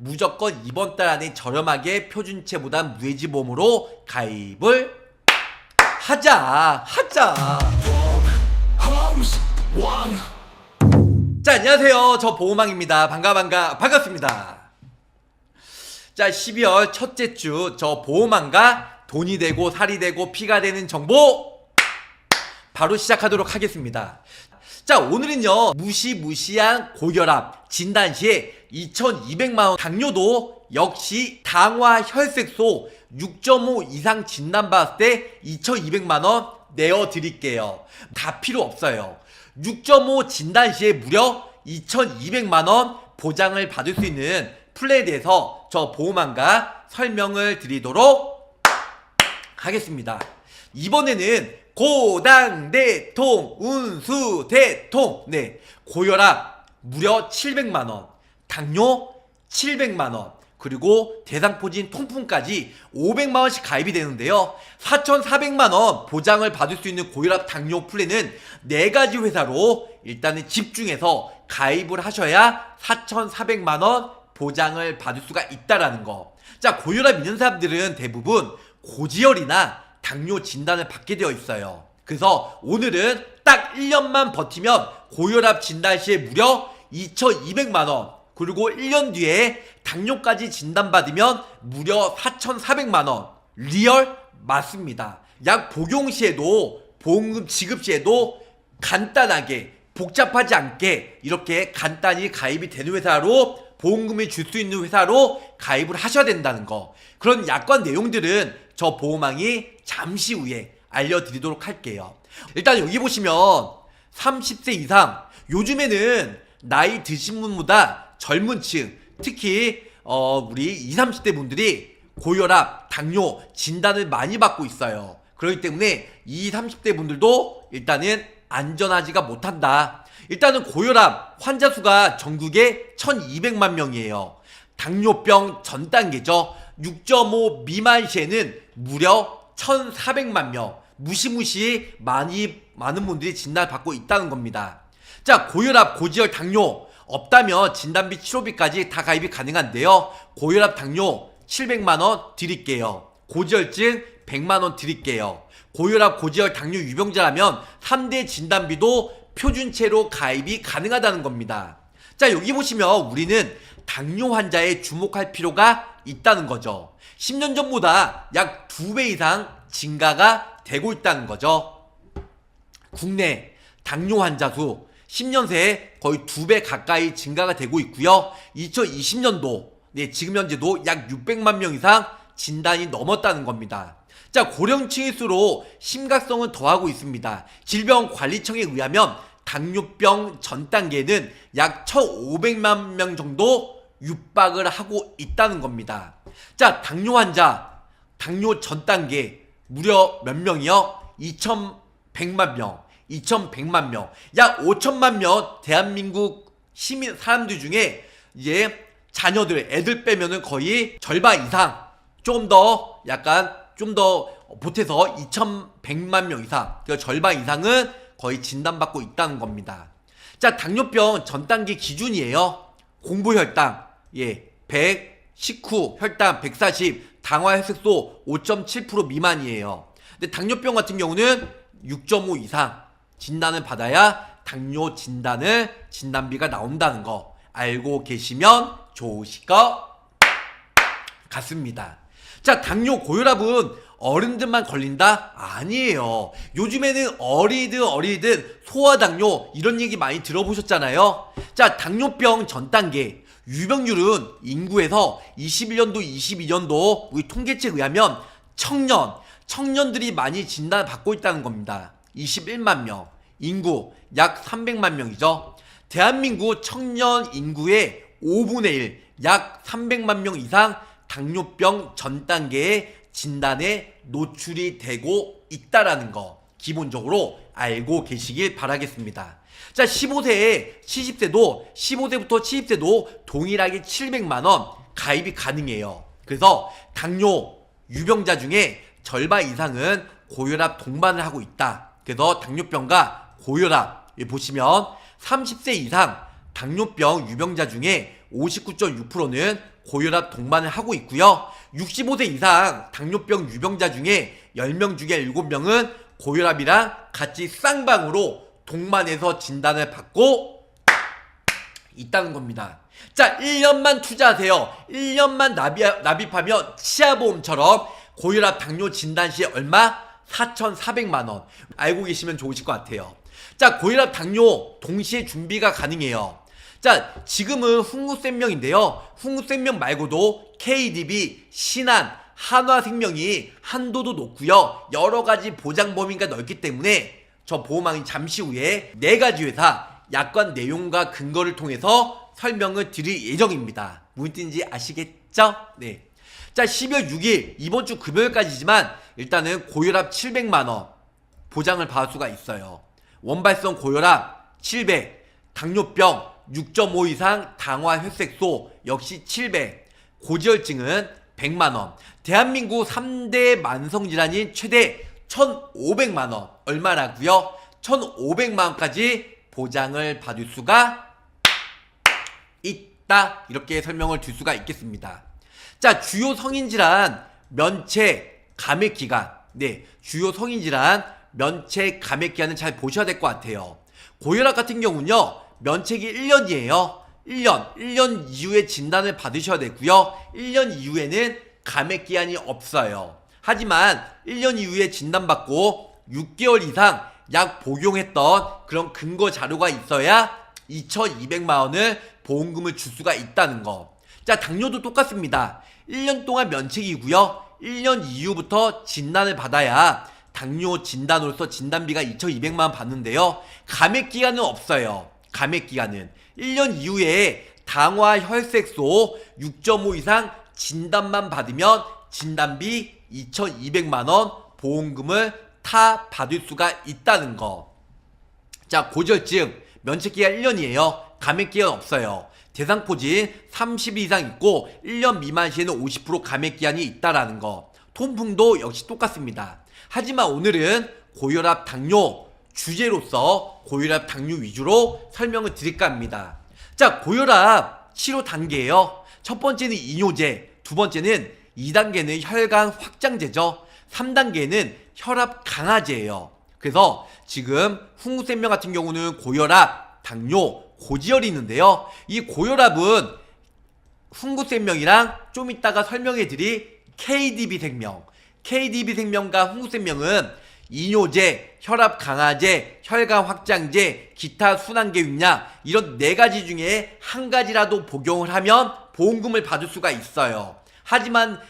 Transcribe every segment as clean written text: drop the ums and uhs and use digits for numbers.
무조건 이번 달 안에 저렴하게 표준체보다 무해지보험으로 가입을 하자. 자, 안녕하세요. 저 보호망입니다. 반갑습니다. 자, 12월 첫째 주 저 보호망과 돈이 되고 살이 되고 피가 되는 정보 바로 시작하도록 하겠습니다. 자, 오늘은요 무시무시한 고혈압 진단 시에 2200만원, 당뇨도 역시 당화혈색소 6.5 이상 진단받았을 때 2200만원 내어드릴게요. 다 필요 없어요. 6.5 진단 시에 무려 2200만원 보장을 받을 수 있는 플랜에 대해서 저 보호망과 설명을 드리도록 하겠습니다. 이번에는 고당대통 운수대통, 네, 고혈압 무려 700만원, 당뇨 700만원, 그리고 대상포진 통풍까지 500만원씩 가입이 되는데요. 4,400만원 보장을 받을 수 있는 고혈압 당뇨 플랜은 4가지 회사로 일단은 집중해서 가입을 하셔야 4,400만원 보장을 받을 수가 있다라는 거. 자, 고혈압 있는 사람들은 대부분 고지혈이나 당뇨 진단을 받게 되어 있어요. 그래서 오늘은 딱 1년만 버티면 고혈압 진단 시에 무려 2200만원, 그리고 1년 뒤에 당뇨까지 진단받으면 무려 4400만원. 리얼 맞습니다. 약 복용 시에도 보험금 지급 시에도 간단하게 복잡하지 않게 이렇게 간단히 가입이 되는 회사로, 보험금을 줄 수 있는 회사로 가입을 하셔야 된다는 거. 그런 약관 내용들은 저 보호망이 잠시 후에 알려드리도록 할게요. 일단 여기 보시면 30세 이상, 요즘에는 나이 드신 분보다 젊은 층, 특히 우리 20, 30대 분들이 고혈압, 당뇨 진단을 많이 받고 있어요. 그렇기 때문에 20, 30대 분들도 일단은 안전하지가 못한다. 일단은 고혈압 환자 수가 전국에 1200만 명이에요. 당뇨병 전 단계죠. 6.5 미만 시에는 무려 1400만 명. 무시무시 많은 분들이 진단을 받고 있다는 겁니다. 자, 고혈압, 고지혈, 당뇨 없다면 진단비, 치료비까지 다 가입이 가능한데요. 고혈압, 당뇨 700만원 드릴게요. 고지혈증 100만원 드릴게요. 고혈압, 고지혈, 당뇨 유병자라면 3대 진단비도 표준체로 가입이 가능하다는 겁니다. 자, 여기 보시면 우리는 당뇨 환자에 주목할 필요가 있다는 거죠. 10년 전보다 약 2배 이상 증가가 되고 있다는 거죠. 국내 당뇨 환자 수 10년 새에 거의 2배 가까이 증가가 되고 있고요. 2020년도, 네, 지금 현재도 약 600만 명 이상 진단이 넘었다는 겁니다. 자, 고령층일수록 심각성은 더하고 있습니다. 질병관리청에 의하면 당뇨병 전 단계는 약 1500만 명 정도 육박을 하고 있다는 겁니다. 자, 당뇨 환자, 당뇨 전 단계 무려 몇 명이요? 2100만 명, 2100만 명, 약 5000만 명 대한민국 시민 사람들 중에 이제 자녀들, 애들 빼면은 거의 절반 이상, 좀 더 보태서 2100만 명 이상, 그 절반 이상은 거의 진단받고 있다는 겁니다. 자, 당뇨병 전 단계 기준이에요. 공보혈당 100, 식후 혈당 140, 당화혈색소 5.7% 미만이에요. 근데 당뇨병 같은 경우는 6.5 이상 진단을 받아야 당뇨 진단비가 나온다는 거 알고 계시면 좋으실 것 같습니다. 자, 당뇨, 고혈압은 어른들만 걸린다? 아니에요. 요즘에는 어리든 소아당뇨 이런 얘기 많이 들어보셨잖아요. 자, 당뇨병 전 단계 유병률은 인구에서 21년도, 22년도 우리 통계치에 의하면 청년들이 많이 진단을 받고 있다는 겁니다. 21만 명, 인구 약 300만 명이죠. 대한민국 청년 인구의 5분의 1, 약 300만 명 이상 당뇨병 전 단계의 진단에 노출이 되고 있다라는 거 기본적으로 알고 계시길 바라겠습니다. 자, 15세부터 70세도 동일하게 700만원 가입이 가능해요. 그래서 당뇨 유병자 중에 절반 이상은 고혈압 동반을 하고 있다. 그래서 당뇨병과 고혈압 보시면 30세 이상 당뇨병 유병자 중에 59.6%는 고혈압 동반을 하고 있고요. 65세 이상 당뇨병 유병자 중에 10명 중에 7명은 고혈압이랑 같이 쌍방으로 동반해서 진단을 받고 있다는 겁니다. 자, 1년만 투자하세요. 1년만 납입하면 치아보험처럼 고혈압 당뇨 진단 시에 얼마? 4,400만원. 알고 계시면 좋으실 것 같아요. 자, 고혈압 당뇨 동시에 준비가 가능해요. 자, 지금은 흥국생명인데요. 흥국생명 말고도 KDB, 신한, 한화생명이 한도도 높고요. 여러가지 보장 범위가 넓기 때문에 저 보험왕이 잠시 후에 4가지 회사 약관 내용과 근거를 통해서 설명을 드릴 예정입니다. 무슨 뜻인지 아시겠죠? 네. 자, 12월 6일 이번 주 금요일까지지만 일단은 고혈압 700만원 보장을 받을 수가 있어요. 원발성 고혈압 700, 당뇨병 6.5 이상 당화혈색소 역시 700, 고지혈증은 100만원, 대한민국 3대 만성질환인 최대 1,500만원, 얼마라고요? 1,500만원까지 보장을 받을 수가 있다. 이렇게 설명을 드릴 수가 있겠습니다. 자, 주요 성인질환 면책 감액기간. 네, 주요 성인질환 면책 감액기간은 잘 보셔야 될 것 같아요. 고혈압 같은 경우는요, 면책이 1년이에요. 1년 이후에 진단을 받으셔야 되고요. 1년 이후에는 감액기한이 없어요. 하지만 1년 이후에 진단받고 6개월 이상 약 복용했던 그런 근거 자료가 있어야 2,200만원을 보험금을 줄 수가 있다는 거. 자, 당뇨도 똑같습니다. 1년 동안 면책이고요. 1년 이후부터 진단을 받아야 당뇨 진단으로서 진단비가 2,200만원 받는데요. 감액기간은 없어요. 감액기간은 1년 이후에 당화혈색소 6.5 이상 진단만 받으면 진단비 2,200만원 보험금을 다 받을 수가 있다는 거. 자, 고지혈증 면책기간 1년이에요. 감액기간 없어요. 대상포진 30일 이상 있고 1년 미만 시에는 50% 감액기한이 있다라는 거. 통풍도 역시 똑같습니다. 하지만 오늘은 고혈압 당뇨 주제로서 고혈압 당뇨 위주로 설명을 드릴까 합니다. 자, 고혈압 치료 단계예요. 첫 번째는 이뇨제, 두 번째는 2단계는 혈관 확장제죠. 3단계는 혈압 강화제예요. 그래서 지금 흥국생명 같은 경우는 고혈압, 당뇨, 고지혈이 있는데요. 이 고혈압은 흥국생명이랑 좀 이따가 설명해드릴 KDB생명, KDB생명과 흥국생명은 이뇨제, 혈압 강화제, 혈관 확장제, 기타 순환계 육약 이런 4가지 중에 한 가지라도 복용을 하면 보험금을 받을 수가 있어요. 하지만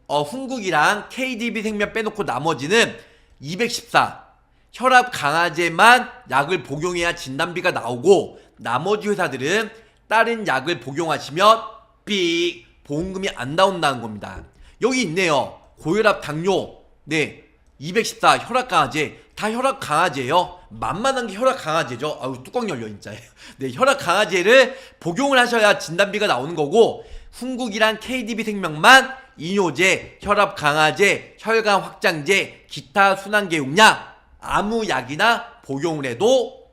흥국이랑 KDB생명 빼놓고 나머지는 214 혈압 강화제만 약을 복용해야 진단비가 나오고 나머지 회사들은 다른 약을 복용하시면 삑 보험금이 안 나온다는 겁니다. 여기 있네요. 고혈압 당뇨, 네, 214 혈압 강화제, 다 혈압 강화제예요. 만만한 게 혈압 강화제죠. 아유, 뚜껑 열려 진짜. 네, 혈압 강화제를 복용을 하셔야 진단비가 나오는 거고 흥국이랑 KDB생명만 이뇨제, 혈압 강화제, 혈관 확장제, 기타 순환계 용약 아무 약이나 복용을 해도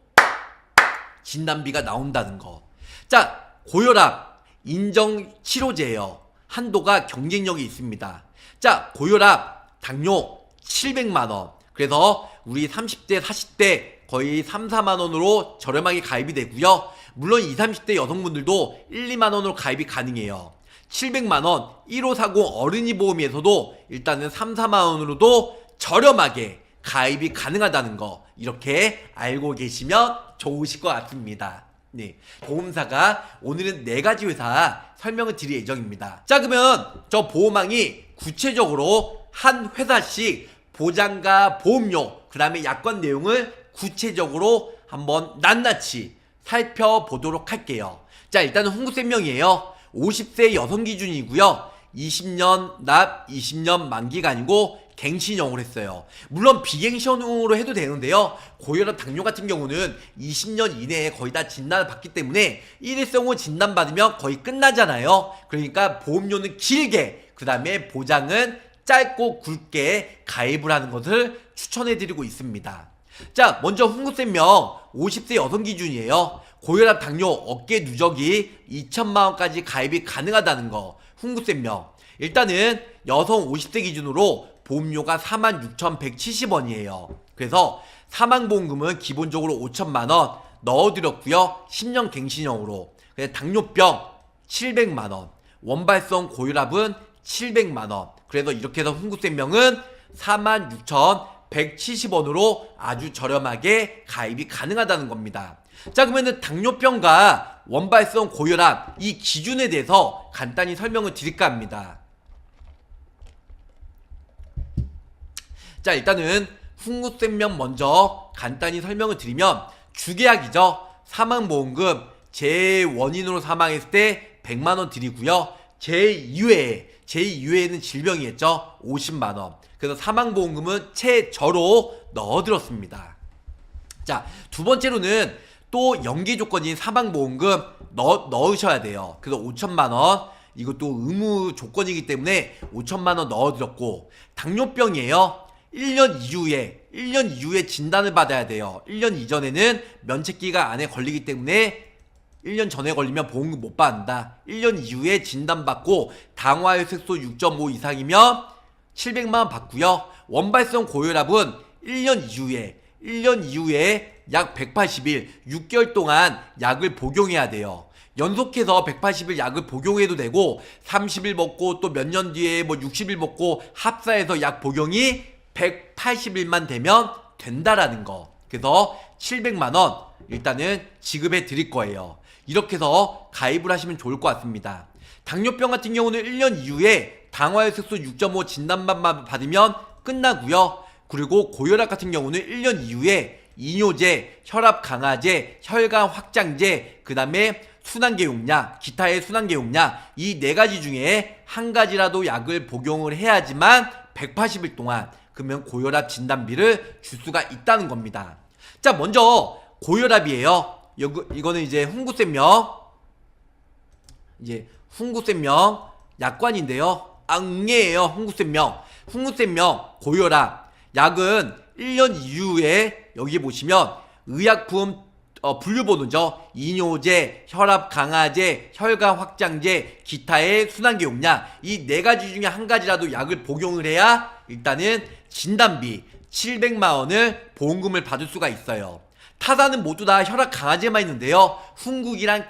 진단비가 나온다는 거. 자, 고혈압 인정 치료제예요. 한도가 경쟁력이 있습니다. 자, 고혈압 당뇨 700만원. 그래서 우리 30대 40대 거의 3, 4만원으로 저렴하게 가입이 되고요. 물론 20, 30대 여성분들도 1, 2만원으로 가입이 가능해요. 700만원 1540 어린이 보험에서도 일단은 3, 4만원으로도 저렴하게 가입이 가능하다는 거 이렇게 알고 계시면 좋으실 것 같습니다. 네, 보험사가 오늘은 4가지 회사 설명을 드릴 예정입니다. 자, 그러면 저 보험왕이 구체적으로 한 회사씩 보장과 보험료 그 다음에 약관 내용을 구체적으로 한번 낱낱이 살펴보도록 할게요. 자, 일단은 흥국생명이에요. 50세 여성 기준이고요. 20년 납 20년 만기가 아니고 갱신형으로 했어요. 물론 비갱신형으로 해도 되는데요. 고혈압 당뇨 같은 경우는 20년 이내에 거의 다 진단을 받기 때문에 일회성으로 진단받으면 거의 끝나잖아요. 그러니까 보험료는 길게, 그 다음에 보장은 짧고 굵게 가입을 하는 것을 추천해드리고 있습니다. 자, 먼저 흥국생명 50세 여성 기준이에요. 고혈압, 당뇨, 어깨 누적이 2천만원까지 가입이 가능하다는 거. 훈구센명. 일단은 여성 50세 기준으로 보험료가 46,170원이에요. 그래서 사망보험금은 기본적으로 5천만원 넣어드렸고요. 10년 갱신형으로. 당뇨병 700만원, 원발성 고혈압은 700만원. 그래서 이렇게 해서 훈구센명은 46,170원으로 아주 저렴하게 가입이 가능하다는 겁니다. 자, 그러면은 당뇨병과 원발성 고혈압 이 기준에 대해서 간단히 설명을 드릴까 합니다. 자, 일단은 훈구센명 먼저 간단히 설명을 드리면 주계약이죠. 사망보험금 제1인으로 사망했을 때 100만원 드리고요. 제2회에는 질병이겠죠. 50만원. 그래서 사망보험금은 최저로 넣어들었습니다. 자, 두 번째로는 또 연계조건인 사망보험금 넣으셔야 돼요. 그래서 5천만원. 이것도 의무 조건이기 때문에 5천만원 넣어드렸고, 당뇨병이에요. 1년 이후에 진단을 받아야 돼요. 1년 이전에는 면책기간 안에 걸리기 때문에 1년 전에 걸리면 보험금 못 받는다. 1년 이후에 진단받고 당화혈색소 6.5 이상이면 700만원 받고요. 원발성 고혈압은 1년 이후에 약 180일, 6개월 동안 약을 복용해야 돼요. 연속해서 180일 약을 복용해도 되고 30일 먹고 또 몇 년 뒤에 뭐 60일 먹고 합사해서 약 복용이 180일만 되면 된다라는 거. 그래서 700만원 일단은 지급해 드릴 거예요. 이렇게 해서 가입을 하시면 좋을 것 같습니다. 당뇨병 같은 경우는 1년 이후에 당화혈색소 6.5 진단만 받으면 끝나고요. 그리고 고혈압 같은 경우는 1년 이후에 이뇨제, 혈압 강화제, 혈관 확장제, 그 다음에 순환계용약, 기타의 순환계용약 이 네 가지 중에 한 가지라도 약을 복용을 해야지만 180일 동안 그러면 고혈압 진단비를 줄 수가 있다는 겁니다. 자, 먼저 고혈압이에요. 이거는 이제 훈구센명, 약관인데요. 응애예요. 훈구센명 고혈압 약은 1년 이후에 여기 보시면 의약품 분류번호죠. 이뇨제, 혈압 강화제, 혈관 확장제, 기타의 순환계용약 이 네 가지 중에 한 가지라도 약을 복용을 해야 일단은 진단비 700만원을 보험금을 받을 수가 있어요. 타사는 모두 다 혈압 강화제만 있는데요. 훈국이랑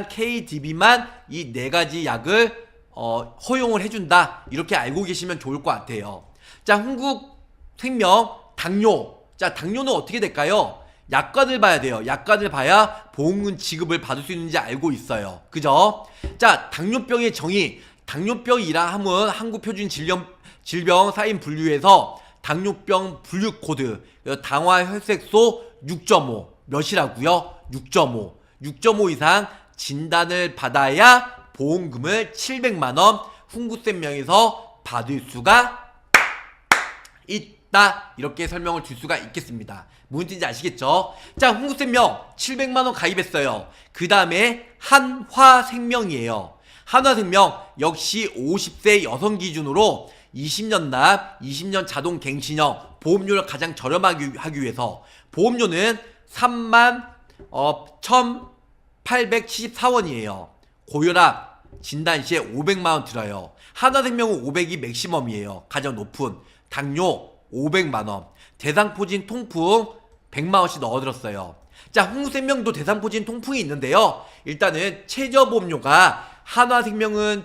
KDB만 이 네 가지 약을 허용을 해준다. 이렇게 알고 계시면 좋을 것 같아요. 자, 훈국생명 당뇨. 자, 당뇨는 어떻게 될까요? 약관을 봐야 돼요. 약관을 봐야 보험금 지급을 받을 수 있는지 알고 있어요. 그죠? 자, 당뇨병의 정의. 당뇨병이라 함은 한국표준질병 사인 분류에서 당뇨병 분류 코드 당화혈색소 6.5 몇이라고요? 6.5 이상 진단을 받아야 보험금을 700만원 훈구센명에서 받을 수가 있다. 이렇게 설명을 줄 수가 있겠습니다. 무슨 뜻인지 아시겠죠? 자, 훈구센명 700만원 가입했어요. 그 다음에 한화생명이에요. 한화생명 역시 50세 여성 기준으로 20년 납, 20년 자동 갱신형 보험료를 가장 저렴하게 하기 위해서 보험료는 31,874원이에요. 고혈압 진단 시에 500만원 들어요. 한화생명은 500이 맥시멈이에요. 가장 높은. 당뇨 500만원. 대상포진 통풍 100만원씩 넣어들었어요. 자, 훈구생명도 대상포진 통풍이 있는데요. 일단은 최저보험료가 한화생명은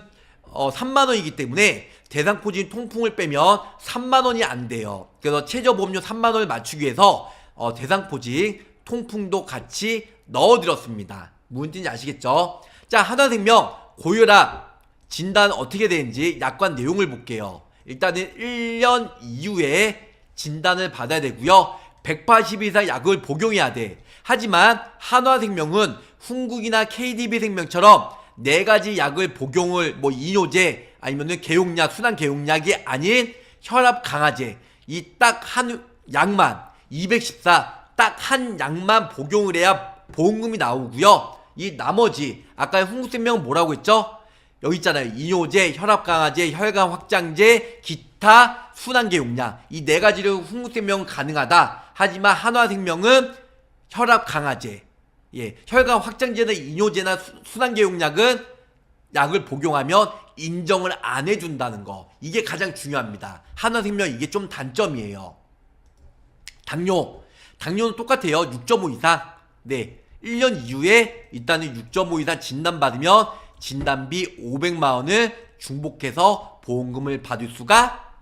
3만원이기 때문에 대상포진 통풍을 빼면 3만원이 안 돼요. 그래서 최저보험료 3만원을 맞추기 위해서 대상포진 통풍도 같이 넣어드렸습니다. 무슨 뜻인지 아시겠죠? 자, 한화생명 고혈압 진단 어떻게 되는지 약관 내용을 볼게요. 일단은 1년 이후에 진단을 받아야 되고요. 180일 이상 약을 복용해야 돼. 하지만 한화생명은 훈국이나 KDB생명처럼 네 가지 약을 복용을 이뇨제 아니면은 개용약, 순환개용약이 아닌 혈압 강화제 이 딱 한 약만 214 딱 한 약만 복용을 해야 보험금이 나오고요. 이 나머지 아까 훈구생명은 뭐라고 했죠? 여기 있잖아요. 이뇨제, 혈압 강화제, 혈관 확장제, 기타 순환개용약 이 네 가지를 훈구생명은 가능하다. 하지만 한화생명은 혈압 강화제 예, 혈관 확장제나 이뇨제나 순환계용약은 약을 복용하면 인정을 안 해준다는 거. 이게 가장 중요합니다. 한화생명 이게 좀 단점이에요. 당뇨는 똑같아요. 6.5 이상. 네, 1년 이후에 일단은 6.5 이상 진단받으면 진단비 500만원을 중복해서 보험금을 받을 수가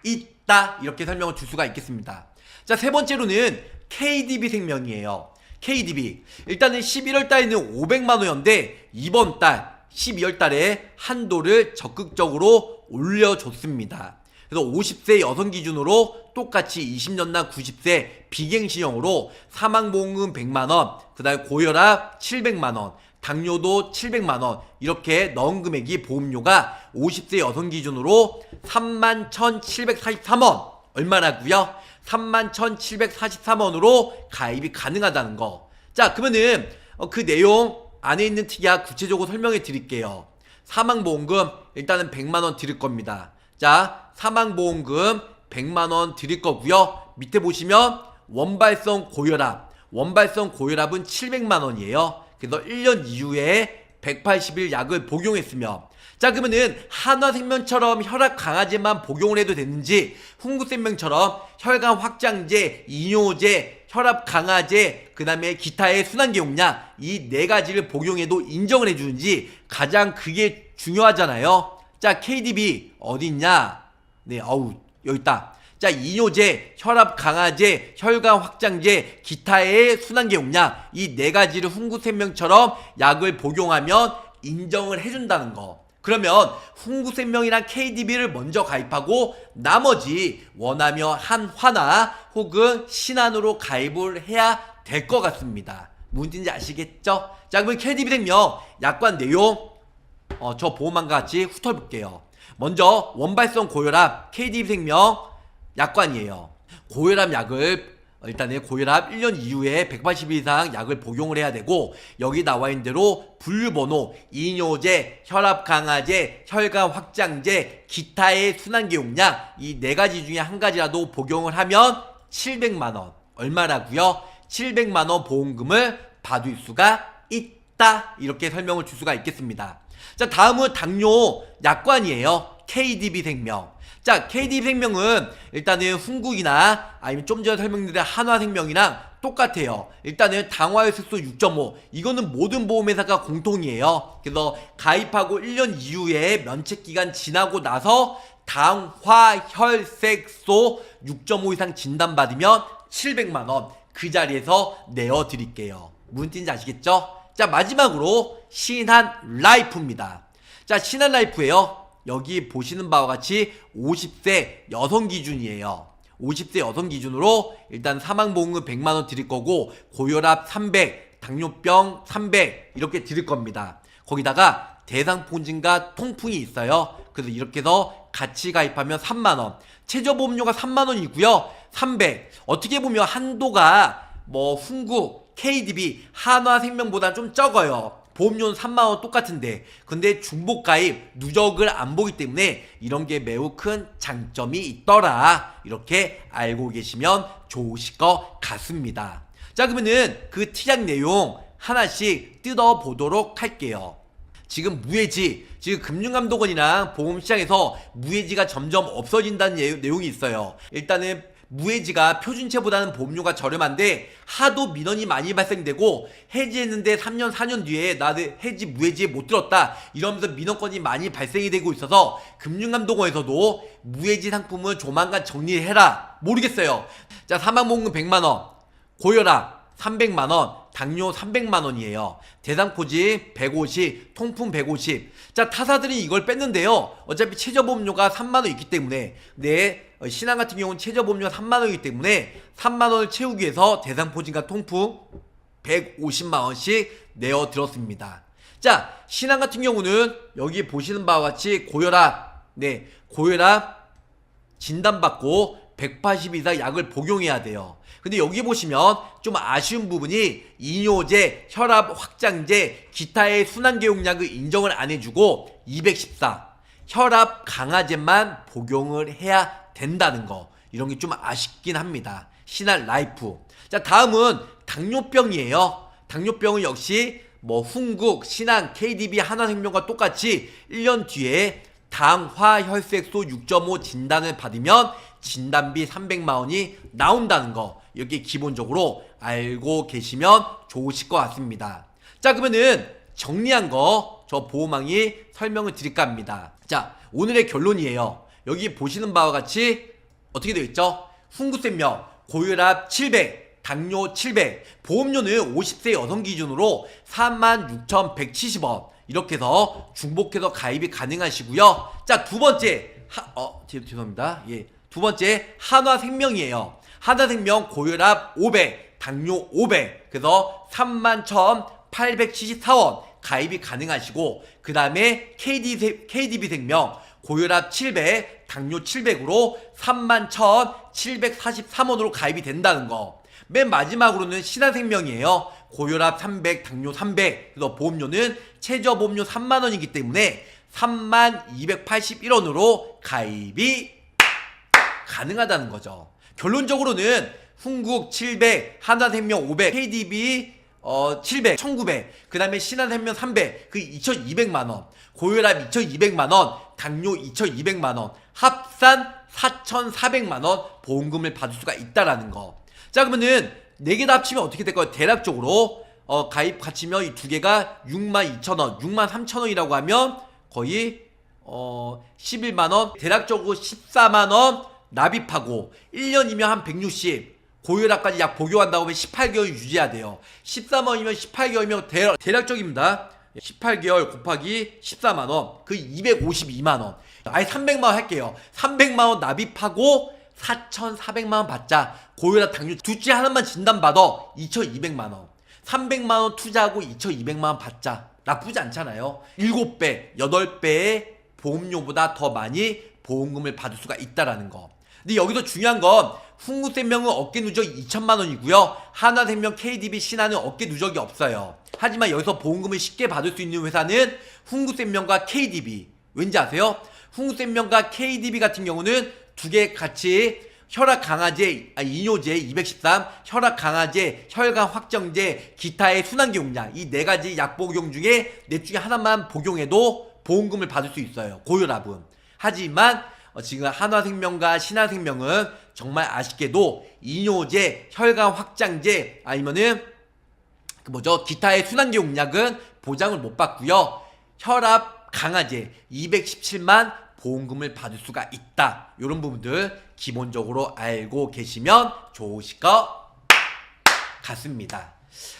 있다. 이렇게 설명을 줄 수가 있겠습니다. 자, 세 번째로는 KDB 생명이에요. KDB. 일단은 11월 달에는 500만원이었는데 이번 달 12월 달에 한도를 적극적으로 올려줬습니다. 그래서 50세 여성 기준으로 똑같이 20년당 90세 비갱신형으로 사망보험금 100만원, 그 다음에 고혈압 700만원, 당뇨도 700만원, 이렇게 넣은 금액이 보험료가 50세 여성 기준으로 31,743원. 얼마라고요? 31,743원으로 가입이 가능하다는 거. 자, 그러면은 그 내용 안에 있는 특약 구체적으로 설명해 드릴게요. 사망보험금 일단은 100만원 드릴 겁니다. 자, 사망보험금 100만원 드릴 거고요. 밑에 보시면 원발성 고혈압은 700만원이에요. 그래서 1년 이후에 180일 약을 복용했으면, 자, 그러면은 한화생명처럼 혈압 강화제만 복용을 해도 되는지, 훈구생명처럼 혈관 확장제, 이뇨제, 혈압 강화제, 그 다음에 기타의 순환계용약, 이 네 가지를 복용해도 인정을 해주는지, 가장 그게 중요하잖아요. 자, KDB 어디 있냐? 네, 여기 있다. 자, 이뇨제, 혈압 강화제, 혈관 확장제, 기타의 순환계용약, 이 네 가지를 훈구생명처럼 약을 복용하면 인정을 해준다는 거. 그러면 훈구생명이랑 KDB를 먼저 가입하고 나머지 원하며 한화나 혹은 신한으로 가입을 해야 될 것 같습니다. 뭔지 아시겠죠? 자, 그럼 KDB 생명 약관 내용 저 보험안과 같이 훑어볼게요. 먼저 원발성 고혈압 KDB 생명 약관이에요. 고혈압 약을 일단은 고혈압 1년 이후에 180일 이상 약을 복용을 해야 되고, 여기 나와 있는 대로 분류번호 이뇨제, 혈압 강화제, 혈관 확장제, 기타의 순환계용약, 이 네 가지 중에 한 가지라도 복용을 하면 700만원. 얼마라고요? 700만원 보험금을 받을 수가 있다. 이렇게 설명을 줄 수가 있겠습니다. 자, 다음은 당뇨 약관이에요. KDB 생명. 자, KDB 생명은 일단은 훈국이나 아니면 좀 전에 설명드린 한화생명이랑 똑같아요. 일단은 당화혈색소 6.5, 이거는 모든 보험회사가 공통이에요. 그래서 가입하고 1년 이후에 면책기간 지나고 나서 당화혈색소 6.5 이상 진단받으면 700만원 그 자리에서 내어드릴게요. 무슨 뜻인지 아시겠죠? 자, 마지막으로 신한라이프입니다. 자, 신한라이프에요. 여기 보시는 바와 같이 50세 여성 기준이에요. 50세 여성 기준으로 일단 사망보험금 100만원 드릴 거고, 고혈압 300, 당뇨병 300 이렇게 드릴 겁니다. 거기다가 대상포진과 통풍이 있어요. 그래서 이렇게 해서 같이 가입하면 3만원, 최저보험료가 3만원이고요 300, 어떻게 보면 한도가 훈국, KDB, 한화생명보다 좀 적어요. 보험료는 3만원 똑같은데, 근데 중복가입 누적을 안 보기 때문에 이런 게 매우 큰 장점이 있더라. 이렇게 알고 계시면 좋으실 것 같습니다. 자, 그러면은 그 특약 내용 하나씩 뜯어보도록 할게요. 지금 지금 금융감독원이랑 보험시장에서 무해지가 점점 없어진다는 내용이 있어요. 일단은 무해지가 표준체보다는 보험료가 저렴한데 하도 민원이 많이 발생되고, 해지했는데 3년 4년 뒤에 나는 해지 무해지에 못 들었다 이러면서 민원건이 많이 발생이 되고 있어서 금융감독원에서도 무해지 상품을 조만간 정리해라. 모르겠어요. 자, 사망보험금 100만원, 고혈압 300만원, 당뇨 300만원이에요. 대상포진 150, 통풍 150. 자, 타사들이 이걸 뺐는데요. 어차피 최저보험료가 3만원 있기 때문에, 신한 같은 경우는 최저보험료가 3만원이기 때문에 3만원을 채우기 위해서 대상포진과 통풍 150만원씩 내어들었습니다. 자, 신한 같은 경우는 여기 보시는 바와 같이 고혈압 진단받고 180 이상 약을 복용해야 돼요. 근데 여기 보시면 좀 아쉬운 부분이 이뇨제, 혈압 확장제, 기타의 순환계용약을 인정을 안 해주고 214 혈압 강화제만 복용을 해야 된다는 거, 이런 게 좀 아쉽긴 합니다. 신한라이프. 자, 다음은 당뇨병이에요. 당뇨병은 역시 뭐 훈국, 신한, KDB, 한화생명과 똑같이 1년 뒤에 당화혈색소 6.5 진단을 받으면 진단비 300만원이 나온다는 거, 여기 기본적으로 알고 계시면 좋으실 것 같습니다. 자, 그러면은 정리한 거 저 보호망이 설명을 드릴까 합니다. 자, 오늘의 결론이에요. 여기 보시는 바와 같이 어떻게 되어 있죠? 훈구생명 고혈압 700, 당뇨 700, 보험료는 50세 여성 기준으로 46,170원 이렇게 해서 중복해서 가입이 가능하시고요. 자, 두 번째 죄송합니다. 예, 두 번째 한화생명이에요. 한화생명 고혈압 500, 당뇨 500, 그래서 31,874원 가입이 가능하시고, 그 다음에 KDB생명 고혈압 700, 당뇨 700으로 31,743원으로 가입이 된다는 거. 맨 마지막으로는 신한생명이에요. 고혈압 300, 당뇨 300, 그래서 보험료는 최저보험료 3만원이기 때문에 32,281원으로 가입이 가능하다는 거죠. 결론적으로는 훈국 700, 한화생명 500, KDB 700, 1900, 그 다음에 신한생명 300, 그 2200만원, 고혈압 2200만원, 당뇨 2200만원, 합산 4400만원 보험금을 받을 수가 있다라는 거. 자, 그러면은 4개 다 합치면 어떻게 될까요? 대략적으로 가입 가치면 이 두 개가 62,000원, 63,000원이라고 하면 거의 11만원, 대략적으로 14만원 납입하고 1년이면 한 160, 고혈압까지 약 복용한다고 하면 18개월 유지해야 돼요. 13원이면 18개월이면 대략적입니다. 18개월 곱하기 14만원, 그 252만원. 아예 300만원 할게요. 300만원 납입하고 4,400만원 받자. 고혈압, 당뇨 둘째 하나만 진단받아 2,200만원. 300만원 투자하고 2,200만원 받자. 나쁘지 않잖아요. 7배, 8배의 보험료보다 더 많이 보험금을 받을 수가 있다라는 거. 근데 여기서 중요한 건 훈구생명은 어깨 누적 2천만원이고요. 한화생명, KDB, 신한은 어깨 누적이 없어요. 하지만 여기서 보험금을 쉽게 받을 수 있는 회사는 훈구생명과 KDB. 왠지 아세요? 훈구생명과 KDB 같은 경우는 두 개 같이 혈압 강화제, 이뇨제 213, 혈압 강화제, 혈관 확정제, 기타의 순환기 용량, 이 네 가지 약 복용 중에 넷 중에 하나만 복용해도 보험금을 받을 수 있어요. 고혈압은. 하지만 지금 한화생명과 신한생명은 정말 아쉽게도 이뇨제, 혈관 확장제, 아니면은 기타의 순환기 용량은 보장을 못 받고요. 혈압 강화제 217만 보험금을 받을 수가 있다. 이런 부분들 기본적으로 알고 계시면 좋으실 것 같습니다.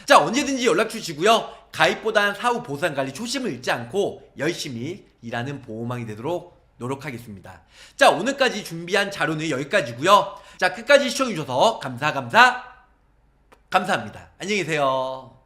자, 언제든지 연락 주시고요. 가입보다는 사후 보상관리 초심을 잃지 않고 열심히 일하는 보호망이 되도록 노력하겠습니다. 자, 오늘까지 준비한 자료는 여기까지고요. 자, 끝까지 시청해주셔서 감사합니다. 안녕히 계세요.